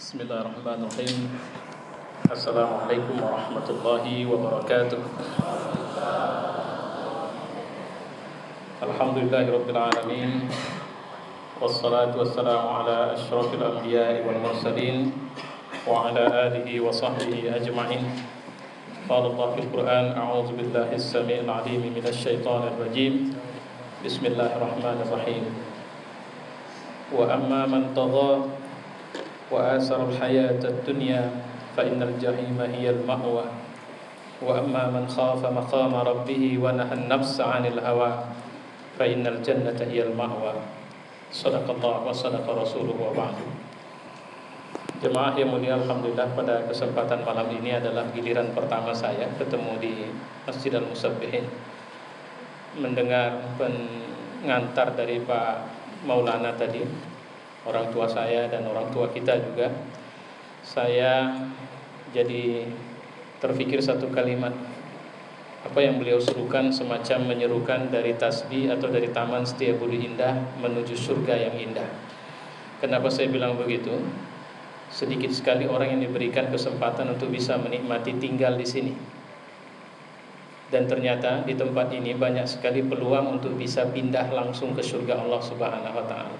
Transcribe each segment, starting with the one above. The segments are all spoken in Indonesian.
Bismillahirrahmanirrahim. Assalamualaikum warahmatullahi wabarakatuh. Alhamdulillahirabbil alamin. Wassalatu wassalamu ala asyrafil anbiya'i wal mursalin wa ala alihi wa sahbihi ajma'in. Qala Allah fil Qur'an, a'udzu billahi as-sami'il 'alim minasy syaithanir rajim. Bismillahirrahmanirrahim. Wa amma man tagha wa asara al-hayata ad-dunya fa innal jahima hiya al-ma'wa wa amma man khafa maqama rabbih wa nahan nafsa 'anil hawa fa innal jannata hiya al-ma'wa. Shadaqallah wa sadaqa rasuluhu wa ba'd. Jemaah yang mulia, alhamdulillah pada kesempatan malam ini adalah giliran pertama saya ketemu di Masjid Al-Musabbihin, mendengar pengantar dari Pak Maulana tadi, orang tua saya dan orang tua kita juga. Saya jadi terfikir satu kalimat, apa yang beliau serukan semacam menyerukan dari tasbih atau dari taman Setiabudi Indah menuju surga yang indah. Kenapa saya bilang begitu? Sedikit sekali orang yang diberikan kesempatan untuk bisa menikmati tinggal di sini. Dan ternyata di tempat ini banyak sekali peluang untuk bisa pindah langsung ke surga Allah Subhanahu wa taala.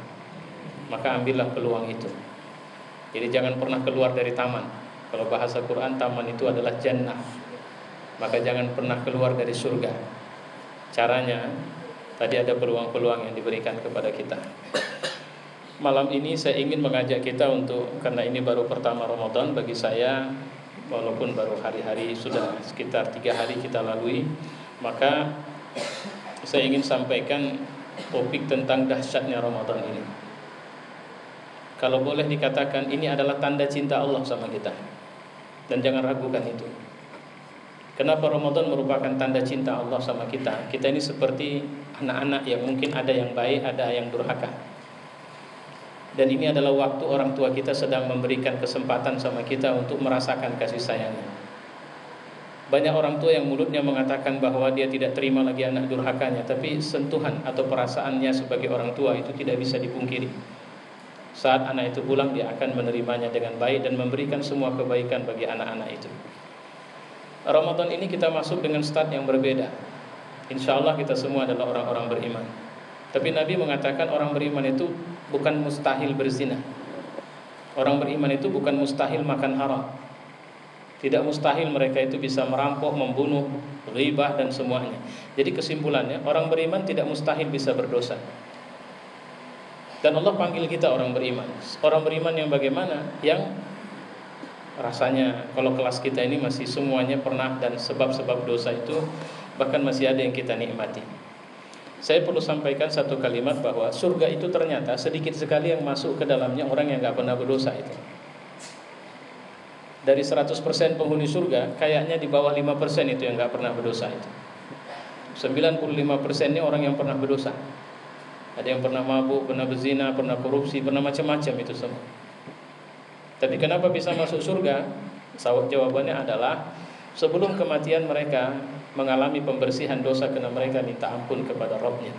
Maka ambillah peluang itu. Jadi jangan pernah keluar dari taman. Kalau bahasa Quran, taman itu adalah jannah. Maka jangan pernah keluar dari surga. Caranya, tadi ada peluang-peluang yang diberikan kepada kita. Malam ini saya ingin mengajak kita untuk, karena ini baru pertama Ramadan bagi saya, walaupun baru hari-hari, sudah sekitar 3 hari kita lalui, maka saya ingin sampaikan topik tentang dahsyatnya Ramadan ini. Kalau boleh dikatakan, ini adalah tanda cinta Allah sama kita. Dan jangan ragukan itu. Kenapa Ramadan merupakan tanda cinta Allah sama kita? Kita ini seperti anak-anak yang mungkin ada yang baik, ada yang durhaka. Dan ini adalah waktu orang tua kita sedang memberikan kesempatan sama kita untuk merasakan kasih sayangnya. Banyak orang tua yang mulutnya mengatakan bahwa dia tidak terima lagi anak durhakanya, tapi sentuhan atau perasaannya sebagai orang tua itu tidak bisa dipungkiri. Saat anak itu pulang, dia akan menerimanya dengan baik dan memberikan semua kebaikan bagi anak-anak itu. Ramadan ini kita masuk dengan start yang berbeda. Insya Allah kita semua adalah orang-orang beriman. Tapi Nabi mengatakan orang beriman itu bukan mustahil berzina. Orang beriman itu bukan mustahil makan haram. Tidak mustahil mereka itu bisa merampok, membunuh, ghibah dan semuanya. Jadi kesimpulannya, orang beriman tidak mustahil bisa berdosa. Dan Allah panggil kita orang beriman. Orang beriman yang bagaimana? Yang rasanya kalau kelas kita ini masih semuanya pernah, dan sebab-sebab dosa itu bahkan masih ada yang kita nikmati. Saya perlu sampaikan satu kalimat bahwa surga itu ternyata sedikit sekali yang masuk ke dalamnya orang yang gak pernah berdosa itu. Dari 100% penghuni surga, kayaknya di bawah 5% itu yang gak pernah berdosa itu. 95%-nya orang yang pernah berdosa. Ada yang pernah mabuk, pernah berzina, pernah korupsi, pernah macam-macam itu semua. Tapi kenapa bisa masuk surga? Jawabannya adalah sebelum kematian mereka mengalami pembersihan dosa karena mereka minta ampun kepada Rabbnya.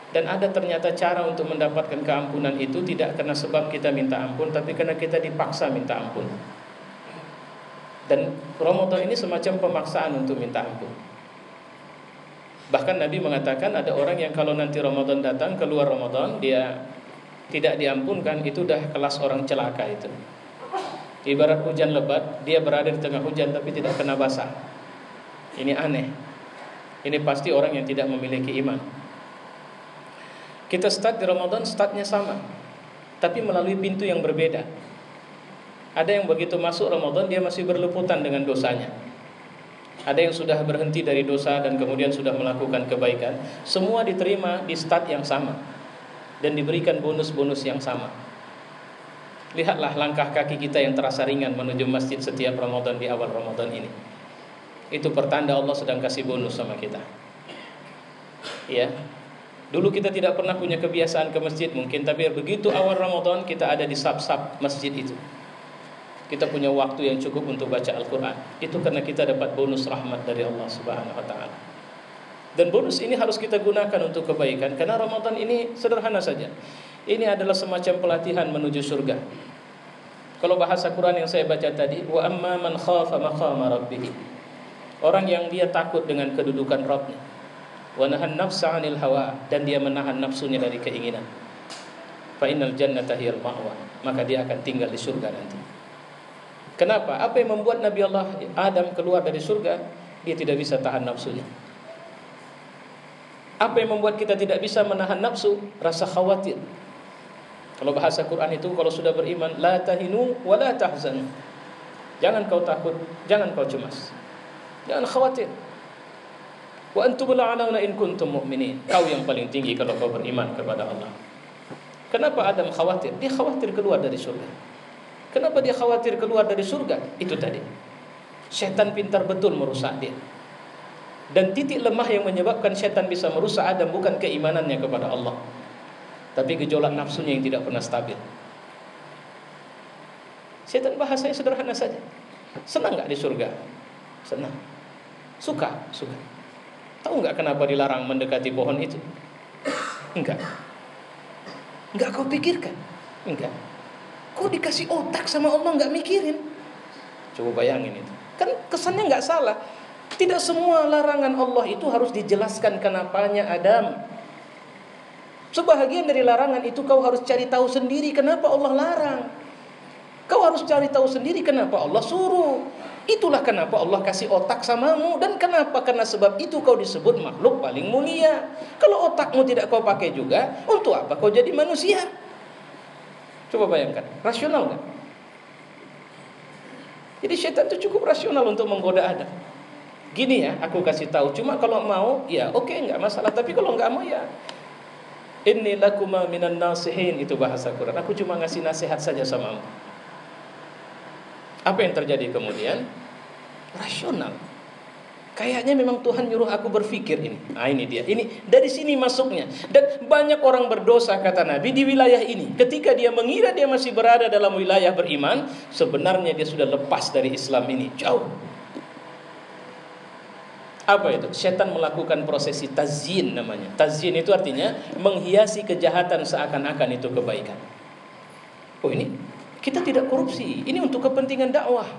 Dan ada ternyata cara untuk mendapatkan keampunan itu tidak karena sebab kita minta ampun, tapi karena kita dipaksa minta ampun. Dan Ramadan ini semacam pemaksaan untuk minta ampun. Bahkan Nabi mengatakan ada orang yang kalau nanti Ramadan datang, keluar Ramadan, dia tidak diampunkan, itu dah kelas orang celaka itu. Ibarat hujan lebat, dia berada di tengah hujan tapi tidak kena basah. Ini aneh. Ini pasti orang yang tidak memiliki iman. Kita start di Ramadan, startnya sama, tapi melalui pintu yang berbeda. Ada yang begitu masuk Ramadan, dia masih berleputan dengan dosanya. Ada yang sudah berhenti dari dosa dan kemudian sudah melakukan kebaikan. Semua diterima di start yang sama dan diberikan bonus-bonus yang sama. Lihatlah langkah kaki kita yang terasa ringan menuju masjid setiap Ramadan di awal Ramadan ini. Itu pertanda Allah sedang kasih bonus sama kita. Ya. Dulu kita tidak pernah punya kebiasaan ke masjid mungkin, tapi begitu awal Ramadan kita ada di saf-saf masjid itu. Kita punya waktu yang cukup untuk baca Al-Quran. Itu karena kita dapat bonus rahmat dari Allah Subhanahu wa ta'ala. Dan bonus ini harus kita gunakan untuk kebaikan. Karena Ramadan ini sederhana saja. Ini adalah semacam pelatihan menuju surga. Kalau bahasa Quran yang saya baca tadi, wa amma man khafa maqama rabbih. Orang yang dia takut dengan kedudukan Rabbnya. Wa nahan nafsa 'anil hawa, dan dia menahan nafsunya dari keinginan. Fa innal jannata hiyal ma'wa, maka dia akan tinggal di surga nanti. Kenapa? Apa yang membuat Nabi Allah Adam keluar dari surga? Dia tidak bisa tahan nafsunya. Apa yang membuat kita tidak bisa menahan nafsu? Rasa khawatir. Kalau bahasa Quran itu, kalau sudah beriman, la tahinu wa la tahzanu. Jangan kau takut, jangan kau cemas, jangan khawatir. Wa antumul a'launa in kuntum mu'minin. Kau yang paling tinggi kalau kau beriman kepada Allah. Kenapa Adam khawatir? Dia khawatir keluar dari surga. Kenapa dia khawatir keluar dari surga? Itu tadi, setan pintar betul merusak dia. Dan titik lemah yang menyebabkan setan bisa merusak Adam bukan keimanannya kepada Allah, tapi gejolak nafsunya yang tidak pernah stabil. Setan bahasanya sederhana saja. Senang gak di surga? Senang. Suka? Suka. Tahu gak kenapa dilarang mendekati pohon itu? Enggak. Enggak kau pikirkan? Enggak. Kau dikasih otak sama Allah gak mikirin? Coba bayangin itu. Kan kesannya gak salah. Tidak semua larangan Allah itu harus dijelaskan kenapanya Adam. Sebahagian dari larangan itu kau harus cari tahu sendiri kenapa Allah larang. Kau harus cari tahu sendiri kenapa Allah suruh. Itulah kenapa Allah kasih otak samamu. Dan kenapa? Karena sebab itu kau disebut makhluk paling mulia. Kalau otakmu tidak kau pakai juga, untuk apa kau jadi manusia? Coba bayangkan, rasional gak? Jadi setan itu cukup rasional untuk menggoda Adam. Gini ya, aku kasih tahu. Cuma kalau mau, ya oke, nggak masalah. Tapi kalau nggak mau, ya inni lakuma minan nasihin. Itu bahasa Quran. Aku cuma ngasih nasihat saja samamu. Apa yang terjadi kemudian? Rasional. Kayaknya memang Tuhan nyuruh aku berpikir ini. Nah ini dia. Ini dari sini masuknya. Dan banyak orang berdosa kata Nabi di wilayah ini. Ketika dia mengira dia masih berada dalam wilayah beriman, sebenarnya dia sudah lepas dari Islam ini. Jauh. Apa itu? Setan melakukan prosesi tazyin namanya. Tazyin itu artinya menghiasi kejahatan seakan-akan itu kebaikan. Oh ini kita tidak korupsi. Ini untuk kepentingan dakwah.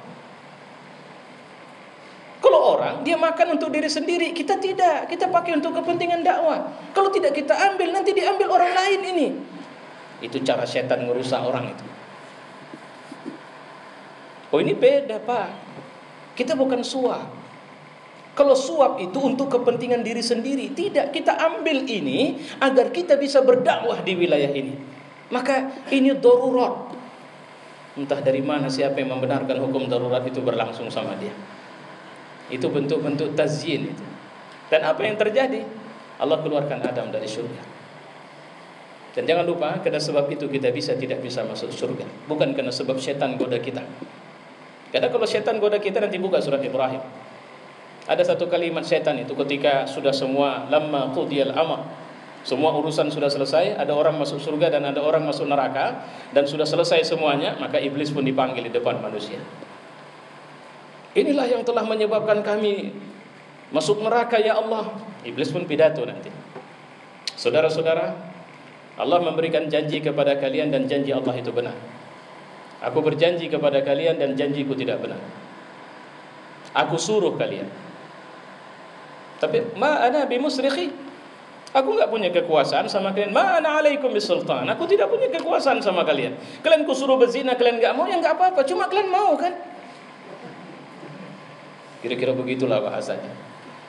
Kalau orang dia makan untuk diri sendiri, kita tidak. Kita pakai untuk kepentingan dakwah. Kalau tidak kita ambil, nanti diambil orang lain ini. Itu cara setan merusak orang itu. Oh ini beda Pak. Kita bukan suap. Kalau suap itu untuk kepentingan diri sendiri, tidak, kita ambil ini agar kita bisa berdakwah di wilayah ini. Maka ini darurat. Entah dari mana siapa yang membenarkan hukum darurat itu berlangsung sama dia. Itu bentuk-bentuk tazyin itu. Dan apa yang terjadi? Allah keluarkan Adam dari surga. Dan jangan lupa, karena sebab itu kita tidak bisa masuk surga. Bukan karena sebab setan goda kita. Karena kalau setan goda kita, nanti buka surat Ibrahim. Ada satu kalimat setan itu ketika sudah semua lamma qudiyal amr, semua urusan sudah selesai, ada orang masuk surga dan ada orang masuk neraka, dan sudah selesai semuanya, maka iblis pun dipanggil di depan manusia. Inilah yang telah menyebabkan kami masuk neraka ya Allah. Iblis pun pidato nanti. Saudara-saudara, Allah memberikan janji kepada kalian dan janji Allah itu benar. Aku berjanji kepada kalian dan janjiku tidak benar. Aku suruh kalian. Tapi ma ana bimusrikhi, aku enggak punya kekuasaan sama kalian. Ma ana alaikum bisultan, aku tidak punya kekuasaan sama kalian. Kalian kusuruh berzina, kalian enggak mau, ya enggak apa-apa. Cuma kalian mau kan? Kira-kira begitulah bahasanya.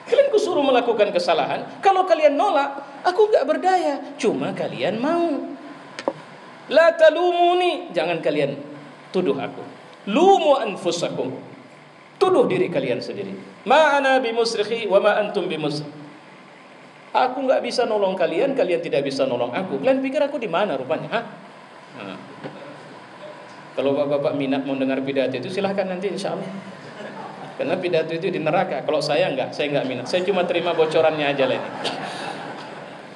Kalian kusuruh melakukan kesalahan, kalau kalian nolak, aku enggak berdaya. Cuma kalian mau. La talumuni, jangan kalian tuduh aku. Lumu anfusakum, tuduh diri kalian sendiri. Ma ana bimusrikhi wa ma antum bimusrikh. Aku enggak bisa nolong kalian, kalian tidak bisa nolong aku. Kalian pikir aku di mana rupanya? Hah? Nah. Kalau bapak-bapak minat mau dengar pidato itu silahkan nanti insyaallah. Karena pidato itu di neraka. Kalau saya enggak minat. Saya cuma terima bocorannya aja lah ini.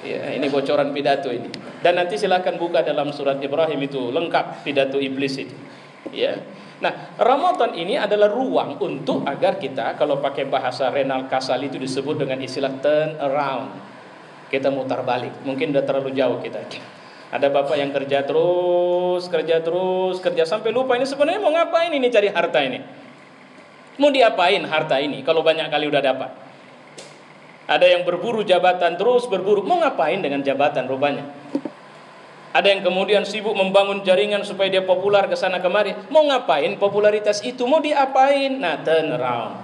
Ya, ini bocoran pidato ini. Dan nanti silahkan buka dalam surat Ibrahim itu lengkap pidato iblis itu. Ya. Nah, Ramadan ini adalah ruang untuk agar kita, kalau pakai bahasa Renal Kasali itu disebut dengan istilah turn around. Kita mutar balik. Mungkin udah terlalu jauh kita. Ada bapak yang kerja terus, kerja sampai lupa ini sebenarnya mau ngapain ini cari harta ini. Mau diapain harta ini kalau banyak kali udah dapat. Ada yang berburu jabatan terus berburu, mau ngapain dengan jabatan rupanya. Ada yang kemudian sibuk membangun jaringan supaya dia populer ke sana kemari. Mau ngapain popularitas itu, mau diapain? Nah, turn around.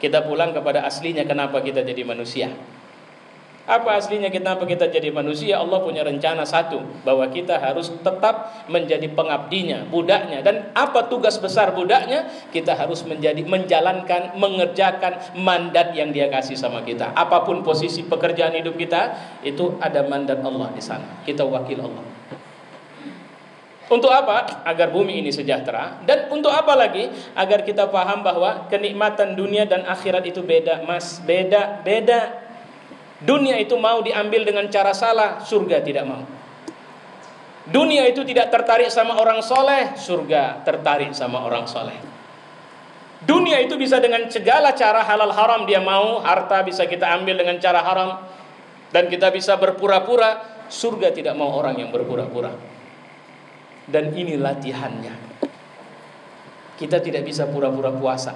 Kita pulang kepada aslinya kenapa kita jadi manusia. Apa aslinya kenapa kita jadi manusia? Allah punya rencana satu, bahwa kita harus tetap menjadi pengabdinya, budaknya. Dan apa tugas besar budaknya? Kita harus menjalankan, mengerjakan mandat yang dia kasih sama kita. Apapun posisi pekerjaan hidup kita, itu ada mandat Allah di sana. Kita wakil Allah. Untuk apa? Agar bumi ini sejahtera. Dan untuk apa lagi? Agar kita paham bahwa kenikmatan dunia dan akhirat itu beda, mas. Beda. Dunia itu mau diambil dengan cara salah, surga tidak mau. Dunia itu tidak tertarik sama orang soleh, surga tertarik sama orang soleh. Dunia itu bisa dengan segala cara halal haram dia mau, harta bisa kita ambil dengan cara haram, dan kita bisa berpura-pura. Surga tidak mau orang yang berpura-pura. Dan ini latihannya. Kita tidak bisa pura-pura puasa.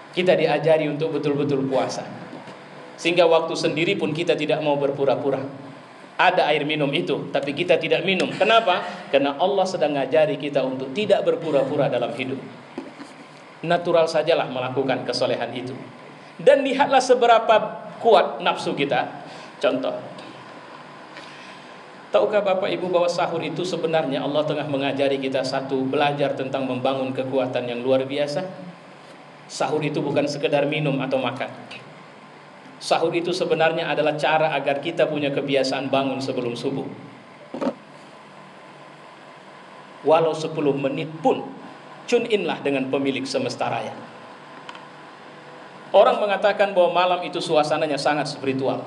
Kita diajari untuk betul-betul puasa. Sehingga waktu sendiri pun kita tidak mau berpura-pura. Ada air minum itu, tapi kita tidak minum. Kenapa? Karena Allah sedang ngajari kita untuk tidak berpura-pura dalam hidup. Natural sajalah melakukan kesolehan itu. Dan lihatlah seberapa kuat nafsu kita. Contoh, tahukah Bapak Ibu bahwa sahur itu sebenarnya Allah tengah mengajari kita satu, belajar tentang membangun kekuatan yang luar biasa. Sahur itu bukan sekedar minum atau makan. Sahur itu sebenarnya adalah cara agar kita punya kebiasaan bangun sebelum subuh. Walau 10 menit pun, tune in-lah dengan pemilik semesta raya. Orang mengatakan bahwa malam itu suasananya sangat spiritual.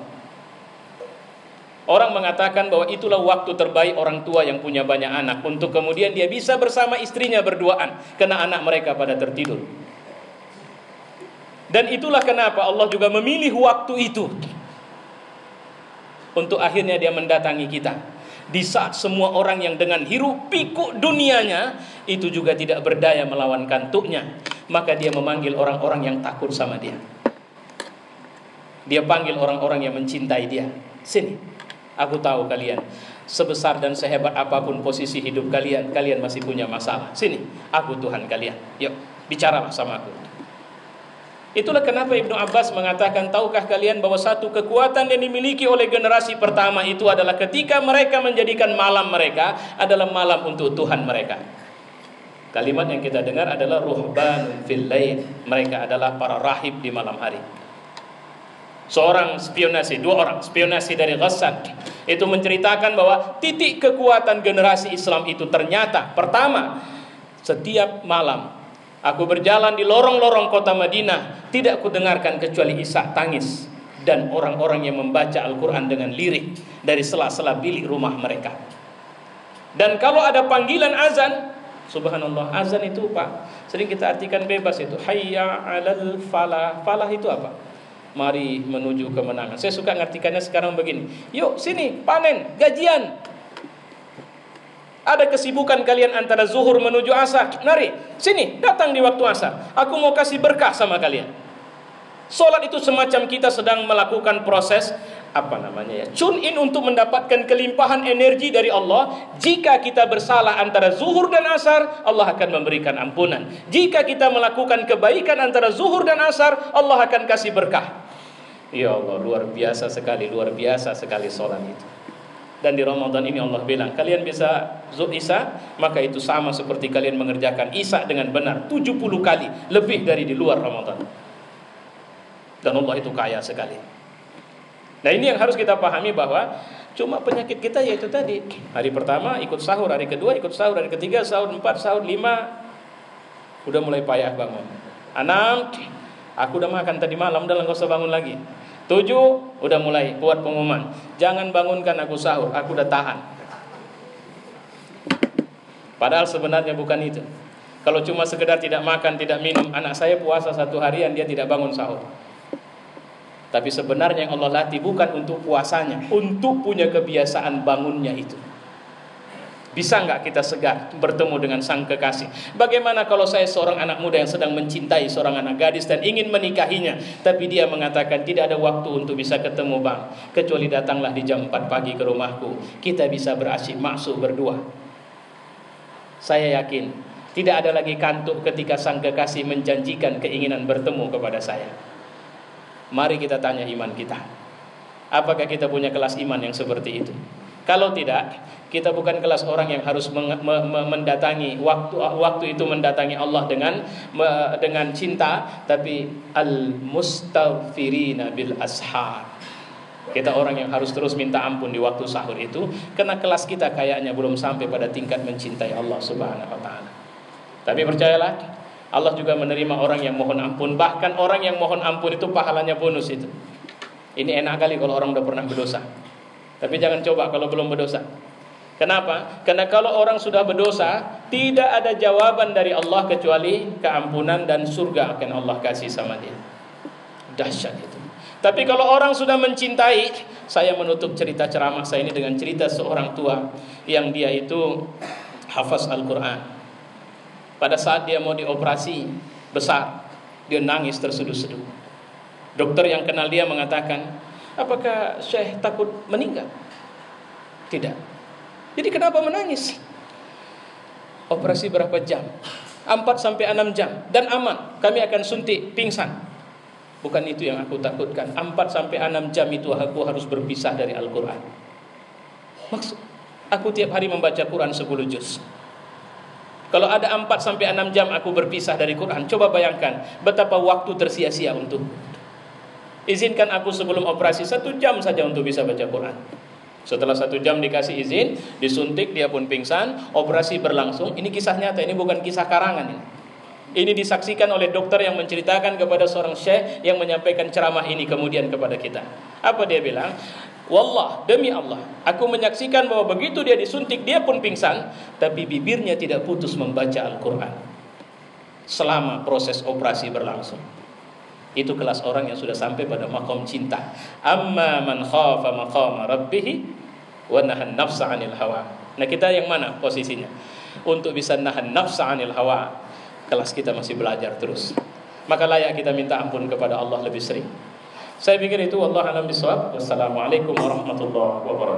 Orang mengatakan bahwa itulah waktu terbaik orang tua yang punya banyak anak, untuk kemudian dia bisa bersama istrinya berduaan, karena anak mereka pada tertidur. Dan itulah kenapa Allah juga memilih waktu itu untuk akhirnya dia mendatangi kita. Di saat semua orang yang dengan hiruk pikuk dunianya itu juga tidak berdaya melawan kantuknya, maka dia memanggil orang-orang yang takut sama dia. Dia panggil orang-orang yang mencintai dia. Sini, aku tahu kalian sebesar dan sehebat apapun posisi hidup kalian, kalian masih punya masalah. Sini, aku Tuhan kalian. Yuk, bicaralah sama aku. Itulah kenapa Ibnu Abbas mengatakan, tahukah kalian bahwa satu kekuatan yang dimiliki oleh generasi pertama itu adalah ketika mereka menjadikan malam mereka adalah malam untuk Tuhan mereka. Kalimat yang kita dengar adalah ruhbanun fil lail. Mereka adalah para rahib di malam hari. Seorang spionasi, 2 orang spionasi dari Ghassan itu menceritakan bahwa titik kekuatan generasi Islam itu ternyata pertama, setiap malam aku berjalan di lorong-lorong kota Madinah, tidak kudengarkan kecuali isak tangis dan orang-orang yang membaca Al-Quran dengan lirik dari sela-sela bilik rumah mereka. Dan kalau ada panggilan azan, subhanallah, azan itu Pak, sering kita artikan bebas itu, hayya 'alal falah. Falah itu apa? Mari menuju kemenangan. Saya suka ngartikannya sekarang begini, yuk sini panen, gajian. Ada kesibukan kalian antara zuhur menuju asar, mari sini datang di waktu asar, aku mau kasih berkah sama kalian. Solat itu semacam kita sedang melakukan proses tune in untuk mendapatkan kelimpahan energi dari Allah. Jika kita bersalah antara zuhur dan asar, Allah akan memberikan ampunan. Jika kita melakukan kebaikan antara zuhur dan asar, Allah akan kasih berkah. Ya Allah, luar biasa sekali solat itu. Dan di Ramadan ini Allah bilang, kalian bisa zuhur isya, maka itu sama seperti kalian mengerjakan isya dengan benar 70 kali lebih dari di luar Ramadan. Dan Allah itu kaya sekali. Nah, ini yang harus kita pahami, bahwa cuma penyakit kita yaitu tadi, hari pertama ikut sahur, hari kedua ikut sahur, hari ketiga sahur, 4 sahur, 5 udah mulai payah bangun. 6, aku udah makan tadi malam, udah enggak usah bangun lagi. 7, udah mulai buat pengumuman, jangan bangunkan aku sahur, aku udah tahan. Padahal sebenarnya bukan itu. Kalau cuma sekedar tidak makan, tidak minum, anak saya puasa 1 harian dia tidak bangun sahur. Tapi sebenarnya yang Allah latih bukan untuk puasanya, untuk punya kebiasaan bangunnya itu. Bisa nggak kita segar bertemu dengan sang kekasih? Bagaimana kalau saya seorang anak muda yang sedang mencintai seorang anak gadis dan ingin menikahinya, tapi dia mengatakan tidak ada waktu untuk bisa ketemu bang, kecuali datanglah di jam 4 pagi ke rumahku, kita bisa berasyik maksud berdua. Saya yakin tidak ada lagi kantuk ketika sang kekasih menjanjikan keinginan bertemu kepada saya. Mari kita tanya iman kita. Apakah kita punya kelas iman yang seperti itu? Kalau tidak, kita bukan kelas orang yang harus mendatangi waktu itu mendatangi Allah dengan cinta, tapi al-mustaghfirina bil ashar. Kita orang yang harus terus minta ampun di waktu sahur itu, karena kelas kita kayaknya belum sampai pada tingkat mencintai Allah Subhanahu wa taala. Tapi percayalah, Allah juga menerima orang yang mohon ampun. Bahkan orang yang mohon ampun itu pahalanya bonus itu. Ini enak kali kalau orang udah pernah berdosa. Tapi jangan coba kalau belum berdosa. Kenapa? Karena kalau orang sudah berdosa, tidak ada jawaban dari Allah kecuali keampunan dan surga akan Allah kasih sama dia. Dahsyat itu. Tapi kalau orang sudah mencintai, saya menutup cerita ceramah saya ini dengan cerita seorang tua yang dia itu hafaz Al-Quran. Pada saat dia mau dioperasi besar, dia nangis terseduh-seduh. Dokter yang kenal dia mengatakan, apakah Syekh takut meninggal? Tidak. Jadi kenapa menangis? Operasi berapa jam? 4-6 jam dan aman. Kami akan suntik, pingsan. Bukan itu yang aku takutkan. 4-6 jam itu aku harus berpisah dari Al-Quran. Maksud, aku tiap hari membaca Quran 10 juz. Kalau ada 4-6 jam aku berpisah dari Quran, coba bayangkan betapa waktu tersia-sia untuk. Izinkan aku sebelum operasi 1 jam saja untuk bisa baca Quran. Setelah 1 jam dikasih izin, disuntik, dia pun pingsan, operasi berlangsung. Ini kisah nyata, ini bukan kisah karangan ini. Ini disaksikan oleh dokter yang menceritakan kepada seorang syekh yang menyampaikan ceramah ini kemudian kepada kita. Apa dia bilang? Wallah, demi Allah, aku menyaksikan bahwa begitu dia disuntik, dia pun pingsan, tapi bibirnya tidak putus membaca Al-Quran selama proses operasi berlangsung. Itu kelas orang yang sudah sampai pada maqam cinta. Amma man khafa maqama rabbih wa nahan nafsa 'anil hawa. Nah, kita yang mana posisinya? Untuk bisa nahan nafsa 'anil hawa, kelas kita masih belajar terus. Maka layak kita minta ampun kepada Allah lebih sering. Saya pikir itu, wallahu a'lam bishawab. Wassalamualaikum warahmatullahi wabarakatuh.